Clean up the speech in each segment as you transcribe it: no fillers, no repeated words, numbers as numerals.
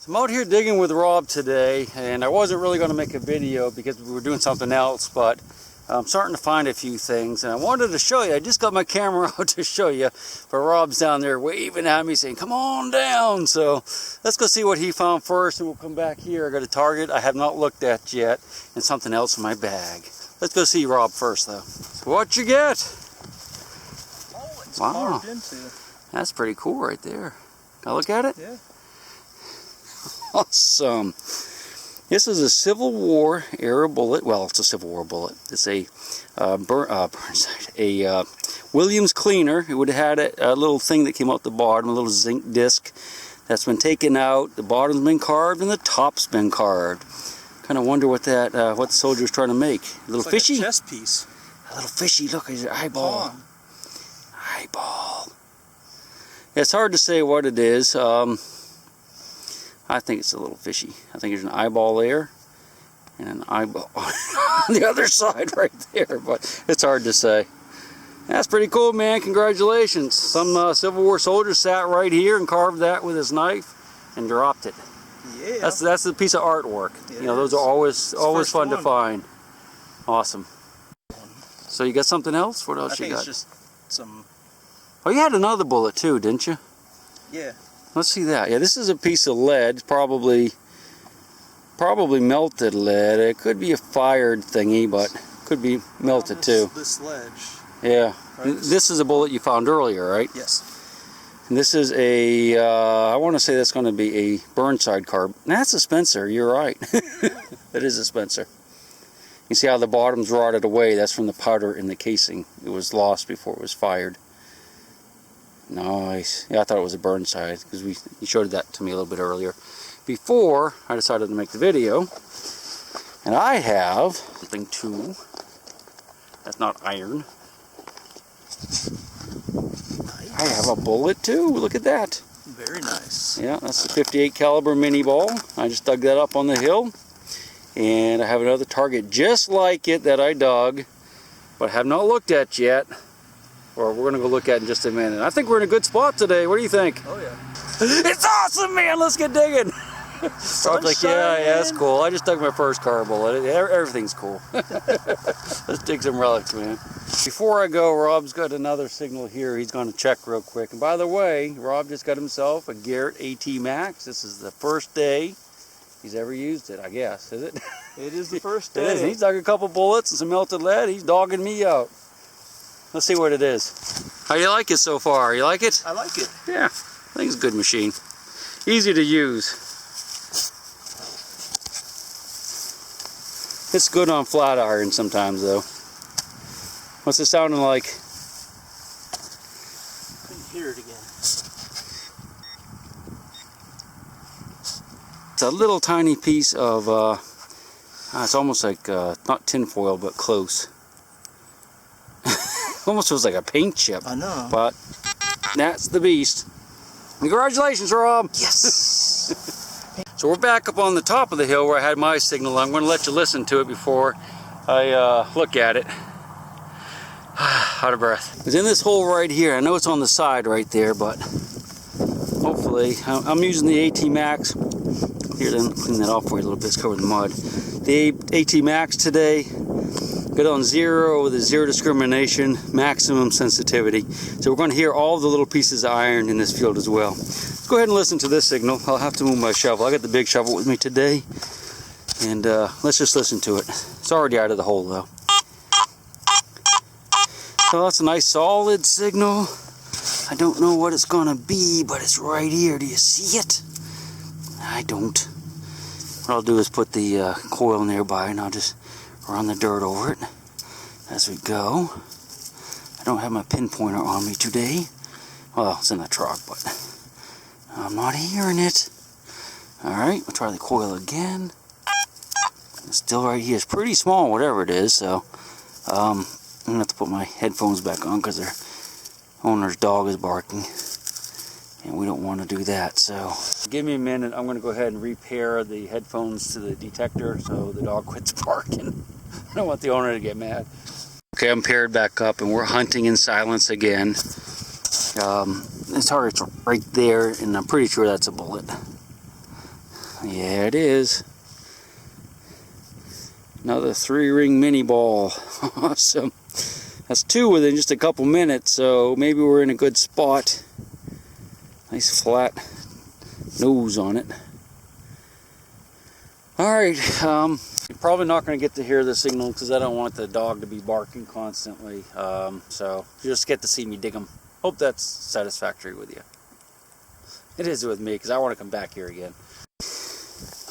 So I'm out here digging with Rob today, and I wasn't really going to make a video because we were doing something else, but I'm starting to find a few things, and I wanted to show you. I just got my camera out to show you, but Rob's down there waving at me saying, come on down. So let's go see what he found first, and we'll come back here. I got a target I have not looked at yet, and something else in my bag. Let's go see Rob first, though. So what you get? Oh, it's wow, carved into. That's pretty cool right there. Can I look at it? Yeah. Awesome. This is a Civil War era bullet. Well, it's a Civil War bullet. It's a Williams cleaner. It would have had a little thing that came out the bottom, a little zinc disc that's been taken out. The bottom's been carved and the top's been carved. Kind of wonder what that what the soldier was trying to make. A little fishy. Like a chest piece. A little fishy. Look at your eyeball. Eyeball. Yeah, it's hard to say what it is. I think it's a little fishy. I think there's an eyeball there and an eyeball on the other side right there, but it's hard to say. That's pretty cool, man. Congratulations. Some Civil War soldier sat right here and carved that with his knife and dropped it. Yeah. That's a piece of artwork. You know, those are always fun to find. Awesome. So you got something else? What else you got? I think it's just some... Oh, you had another bullet too, didn't you? Yeah. Let's see that. Yeah, this is a piece of lead, probably melted lead. It could be a fired thingy, but could be melted too. This ledge. Yeah. Right. This is a bullet you found earlier, right? Yes. And this is a, I want to say that's going to be a Burnside carb. That's a Spencer, you're right. It is a Spencer. You see how the bottom's rotted away? That's from the powder in the casing. It was lost before it was fired. Nice. Yeah, I thought it was a Burnside because you showed that to me a little bit earlier. Before I decided to make the video, and I have something too. That's not iron. Nice. I have a bullet too. Look at that. Very nice. Yeah, that's a 58 caliber mini ball. I just dug that up on the hill, and I have another target just like it that I dug, but have not looked at yet. Or we're going to go look at in just a minute. I think we're in a good spot today. What do you think? Oh, yeah. It's awesome, man. Let's get digging. So I was like, yeah, that's cool. I just dug my first carb bullet. Everything's cool. Let's dig some relics, man. Before I go, Rob's got another signal here. He's going to check real quick. And by the way, Rob just got himself a Garrett AT Max. This is the first day he's ever used it, I guess. Is it? It is the first day. It is. He's dug a couple bullets and some melted lead. He's dogging me out. Let's see what it is. How you like it so far? You like it? I like it. Yeah, I think it's a good machine. Easy to use. It's good on flat iron sometimes though. What's it sounding like? Couldn't hear it again. It's a little tiny piece of, it's almost like, not tin foil, but close. Almost feels like a paint chip. I know. But that's the beast. Congratulations, Rob. Yes. So we're back up on the top of the hill where I had my signal. I'm going to let you listen to it before I look at it. Out of breath. It's in this hole right here. I know it's on the side right there, but hopefully I'm using the AT Max. Here, then clean that off for you a little bit. It's covered in mud. The AT Max today. Good on zero with a zero discrimination, maximum sensitivity. So we're going to hear all the little pieces of iron in this field as well. Let's go ahead and listen to this signal. I'll have to move my shovel. I got the big shovel with me today. And let's just listen to it. It's already out of the hole though. So that's a nice solid signal. I don't know what it's going to be, but it's right here. Do you see it? I don't. What I'll do is put the coil nearby and I'll just run the dirt over it as we go. I don't have my pinpointer on me today. Well, it's in the truck, but I'm not hearing it. Alright, we'll try the coil again. It's still right here. It's pretty small, whatever it is, so I'm going to have to put my headphones back on because their owner's dog is barking. And we don't want to do that, so give me a minute. I'm going to go ahead and repair the headphones to the detector so the dog quits barking. I don't want the owner to get mad. Okay, I'm paired back up and we're hunting in silence again. This target's right there, and I'm pretty sure that's a bullet. Yeah, it is. Another 3-ring mini ball. Awesome. That's 2 within just a couple minutes, so maybe we're in a good spot. Nice flat nose on it. Alright, you're probably not going to get to hear the signal because I don't want the dog to be barking constantly. So you just get to see me dig them. Hope that's satisfactory with you. It is with me because I want to come back here again.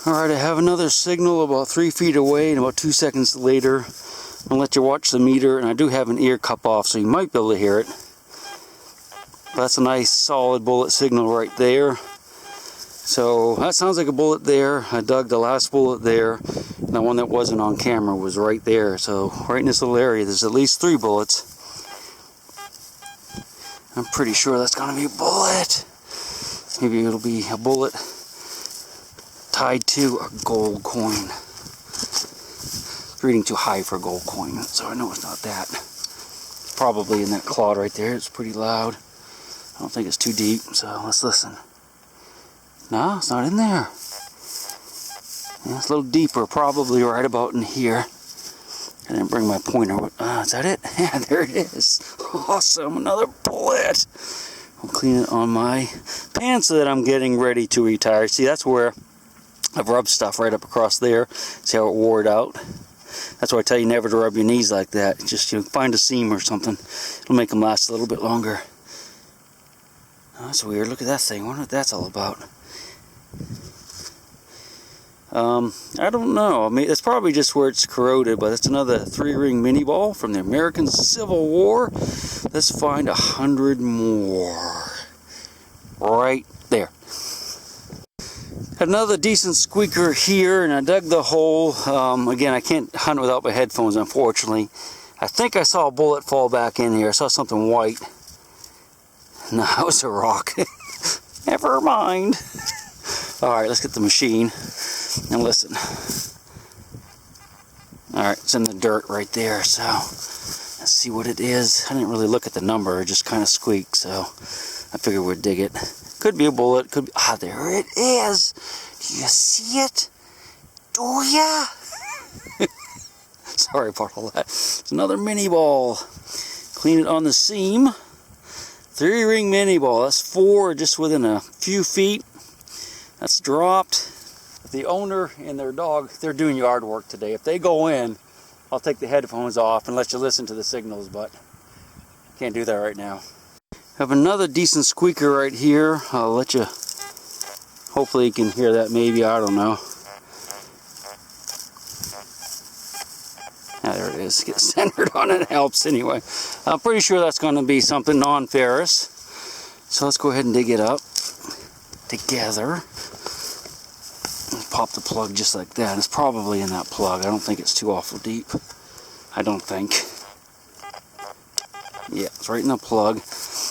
Alright, I have another signal about 3 feet away, and about 2 seconds later, I'm going to let you watch the meter, and I do have an ear cup off, so you might be able to hear it. But that's a nice solid bullet signal right there. So that sounds like a bullet there. I dug the last bullet there, and the one that wasn't on camera was right there. So right in this little area, there's at least 3 bullets. I'm pretty sure that's going to be a bullet. Maybe it'll be a bullet tied to a gold coin. It's reading too high for a gold coin, so I know it's not that. It's probably in that clod right there. It's pretty loud. I don't think it's too deep, so let's listen. No, it's not in there. Yeah, it's a little deeper, probably right about in here. I didn't bring my pointer. Is that it? Yeah, there it is. Awesome, another bullet. I'll clean it on my pants so that I'm getting ready to retire. See, that's where I've rubbed stuff right up across there. See how it wore it out? That's why I tell you never to rub your knees like that. Just find a seam or something. It'll make them last a little bit longer. Oh, that's weird. Look at that thing. I wonder what that's all about. I don't know. I mean, that's probably just where it's corroded, but it's another 3-ring mini ball from the American Civil War. Let's find 100 more. Right there. Another decent squeaker here, and I dug the hole. Again, I can't hunt without my headphones, unfortunately. I think I saw a bullet fall back in here. I saw something white. No, it was a rock. Never mind. Alright, let's get the machine and listen. Alright, it's in the dirt right there, so let's see what it is. I didn't really look at the number, it just kind of squeaked, so I figured we'd dig it. Could be a bullet, could be... Ah, there it is! Do you see it? Do ya? Sorry about all that. It's another mini ball. Clean it on the seam. 3-ring mini ball. That's 4 just within a few feet. That's dropped. The owner and their dog, they're doing yard work today. If they go in, I'll take the headphones off and let you listen to the signals, but can't do that right now. I have another decent squeaker right here. I'll let you, hopefully you can hear that maybe, I don't know. Ah, there it is. Get centered on it helps anyway. I'm pretty sure that's going to be something non-ferrous. So let's go ahead and dig it up together. Pop the plug just like that. It's probably in that plug. I don't think it's too awful deep. I don't think. Yeah, it's right in the plug.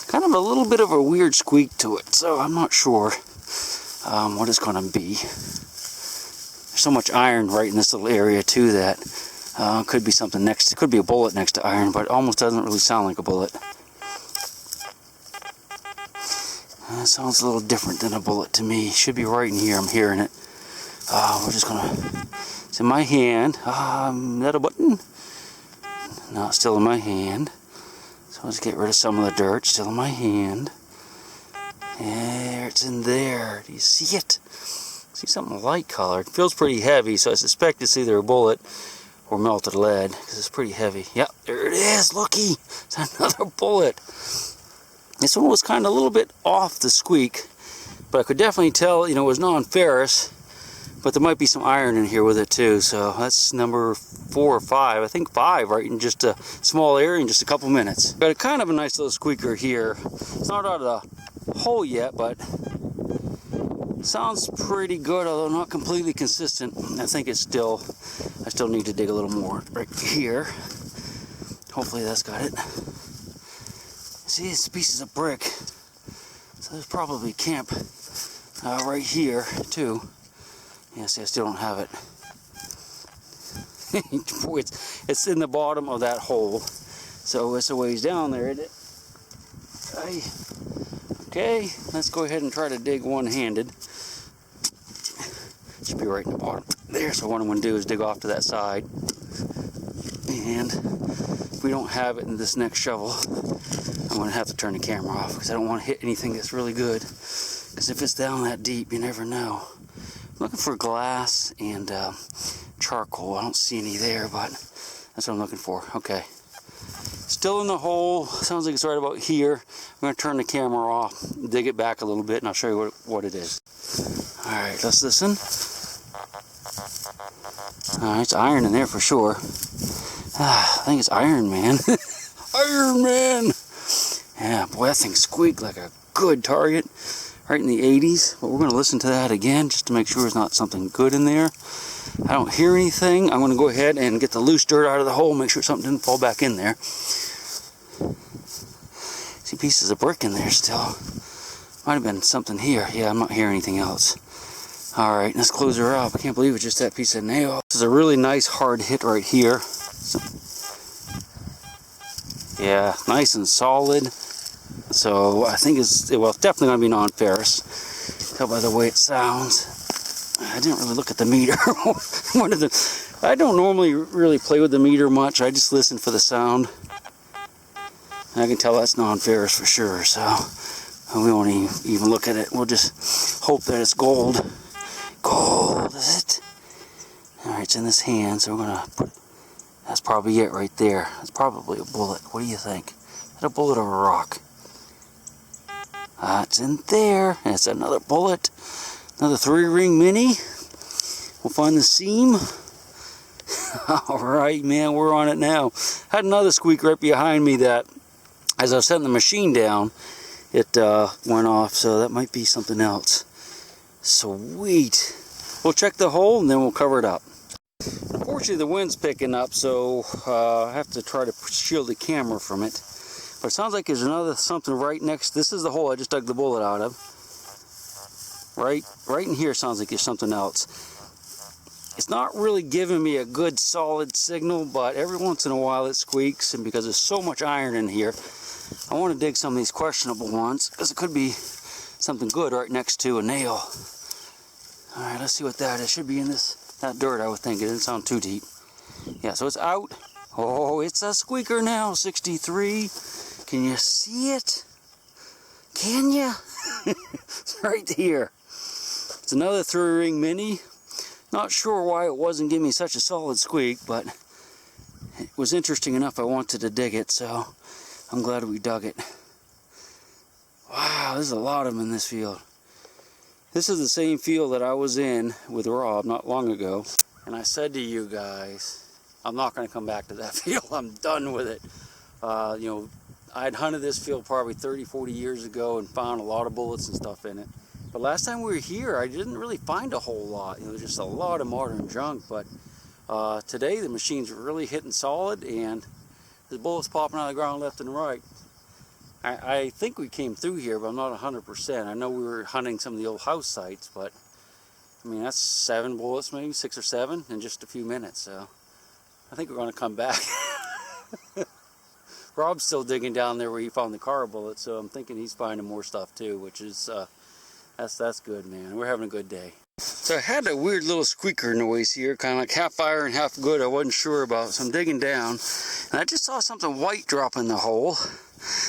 Kind of a little bit of a weird squeak to it, so I'm not sure what it's going to be. There's so much iron right in this little area too that could be something next. It could be a bullet next to iron, but it almost doesn't really sound like a bullet. It sounds a little different than a bullet to me. It should be right in here. I'm hearing it. We're just gonna, it's in my hand. Is that a button? No, it's still in my hand. So let's get rid of some of the dirt. Still in my hand. There, it's in there. Do you see it? See something light colored. It feels pretty heavy, so I suspect it's either a bullet or melted lead, because it's pretty heavy. Yep, there it is. Looky, it's another bullet. This one was kind of a little bit off the squeak, but I could definitely tell, it was non-ferrous. But there might be some iron in here with it too, so that's number 4 or 5. I think 5, right in just a small area in just a couple minutes. Got a kind of a nice little squeaker here. It's not out of the hole yet, but sounds pretty good, although not completely consistent. I think it's still, I still need to dig a little more right here. Hopefully that's got it. See, it's pieces of brick. So there's probably camp right here too. Yeah, see, I still don't have it. Boy, it's in the bottom of that hole. So it's a ways down there, isn't it? Okay, let's go ahead and try to dig one-handed. should be right in the bottom there. So what I'm going to do is dig off to that side, and if we don't have it in this next shovel, I'm going to have to turn the camera off because I don't want to hit anything that's really good, because if it's down that deep, you never know. I'm looking for glass and charcoal. I don't see any there, but that's what I'm looking for. Okay, still in the hole. Sounds like it's right about here. I'm going to turn the camera off, dig it back a little bit, and I'll show you what it is. Alright, let's listen. Alright, it's iron in there for sure. I think it's Iron Man. Iron Man! Yeah, boy, that thing squeaked like a good target. Right in the 80s. But we're going to listen to that again just to make sure there's not something good in there. I don't hear anything. I'm going to go ahead and get the loose dirt out of the hole, make sure something didn't fall back in there. See pieces of brick in there still. Might have been something here. Yeah, I'm not hearing anything else. Alright, let's close her up. I can't believe it's just that piece of nail. This is a really nice hard hit right here. Yeah, nice and solid. So I think it's definitely going to be non-ferrous. Tell by the way it sounds. I didn't really look at the meter. I don't normally really play with the meter much. I just listen for the sound. And I can tell that's non-ferrous for sure. So we won't even look at it. We'll just hope that it's gold. Gold, is it? Alright, it's in this hand, so we're going to put... That's probably it right there. That's probably a bullet. What do you think? Is that a bullet or a rock? It's in there. And it's another bullet. Another 3-ring mini. We'll find the seam. Alright, man, we're on it now. Had another squeak right behind me that, as I was setting the machine down, it went off, so that might be something else. Sweet. We'll check the hole and then we'll cover it up. Unfortunately, the wind's picking up, so I have to try to shield the camera from it. But it sounds like there's something right next. This is the hole I just dug the bullet out of. Right in here sounds like there's something else. It's not really giving me a good solid signal, but every once in a while it squeaks, and because there's so much iron in here, I want to dig some of these questionable ones, because it could be something good right next to a nail. Alright, let's see what that is. It should be in that dirt, I would think. It didn't sound too deep. Yeah, so it's out. Oh, it's a squeaker now, 63. Can you see it? Can you? It's right here. It's another 3-ring mini. Not sure why it wasn't giving me such a solid squeak, but it was interesting enough I wanted to dig it, so I'm glad we dug it. Wow, there's a lot of them in this field. This is the same field that I was in with Rob not long ago, and I said to you guys, I'm not going to come back to that field. I'm done with it. You know, I'd hunted this field probably 30-40 years ago and found a lot of bullets and stuff in it. But last time we were here, I didn't really find a whole lot. You know, just a lot of modern junk. But today the machine's really hitting solid, and there's bullets popping out of the ground left and right. I think we came through here, but I'm not 100%. I know we were hunting some of the old house sites, but I mean, that's 7 bullets, maybe 6 or 7 in just a few minutes. So I think we're going to come back. Rob's still digging down there where he found the car bullet, so I'm thinking he's finding more stuff too, which is that's good, man. We're having a good day. So I had a weird little squeaker noise here, kind of like half iron, half good. I wasn't sure about, so I'm digging down, and I just saw something white drop in the hole.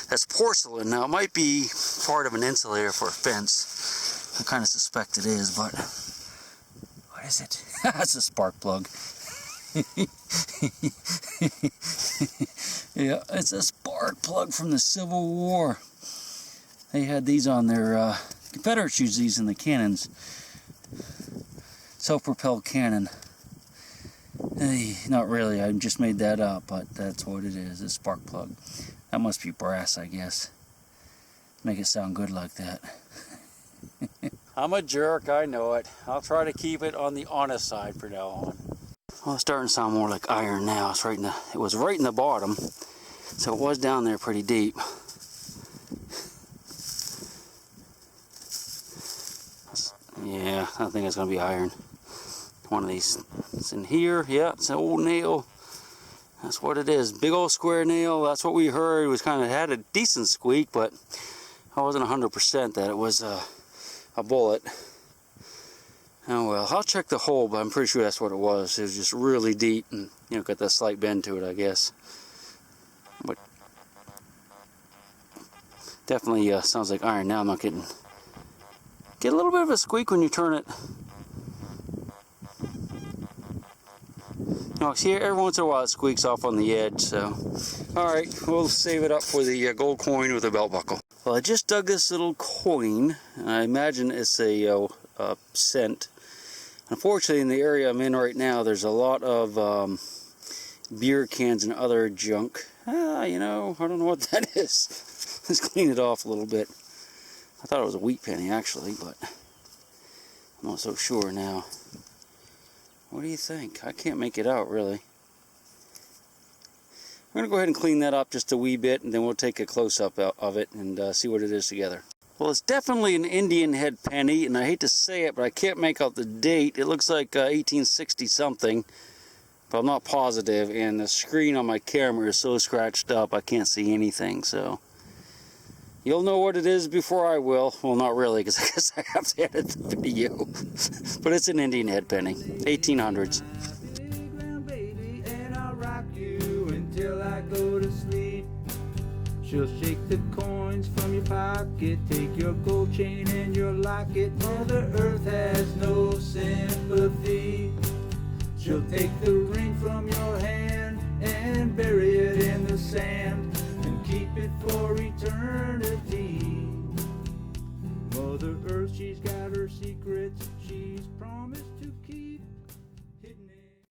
That's porcelain. Now it might be part of an insulator for a fence. I kind of suspect it is, but what is it? That's a spark plug. Yeah, it's a spark plug from the Civil War. They had these on their Confederates used these in the cannons. Self-propelled cannon. Hey, not really, I just made that up, but that's what it is, a spark plug. That must be brass, I guess. Make it sound good like that. I'm a jerk, I know it. I'll try to keep it on the honest side from now on. Well, it's starting to sound more like iron now. It's it was right in the bottom, so it was down there pretty deep. Yeah, I think it's going to be iron. One of these. It's in here. Yeah, it's an old nail. That's what it is. Big old square nail. That's what we heard. It was kind of had a decent squeak, but I wasn't 100% that it was a bullet. Oh well, I'll check the hole, but I'm pretty sure that's what it was. It was just really deep and, you know, got that slight bend to it, I guess. But definitely sounds like iron. Now I'm not getting... Get a little bit of a squeak when you turn it. Oh, see, every once in a while it squeaks off on the edge, so... Alright, we'll save it up for the gold coin with a belt buckle. Well, I just dug this little coin. I imagine it's a cent. Unfortunately, in the area I'm in right now, there's a lot of beer cans and other junk. You know, I don't know what that is. Let's clean it off a little bit. I thought it was a wheat penny, actually, but I'm not so sure now. What do you think? I can't make it out, really. We're going to go ahead and clean that up just a wee bit, and then we'll take a close-up of it and see what it is together. Well, it's definitely an Indian head penny, and I hate to say it, but I can't make out the date. It looks like 1860-something, but I'm not positive, and the screen on my camera is so scratched up I can't see anything, so... You'll know what it is before I will. Well, not really, because I guess I have to edit the video. But it's an Indian head penny, 1800s. Till I go to sleep. She'll shake the coins from your pocket, take your gold chain and your locket. Mother Earth has no sympathy. She'll take the ring from your hand and bury it in the sand and keep it for eternity. Mother Earth, she's got her secrets, she's promised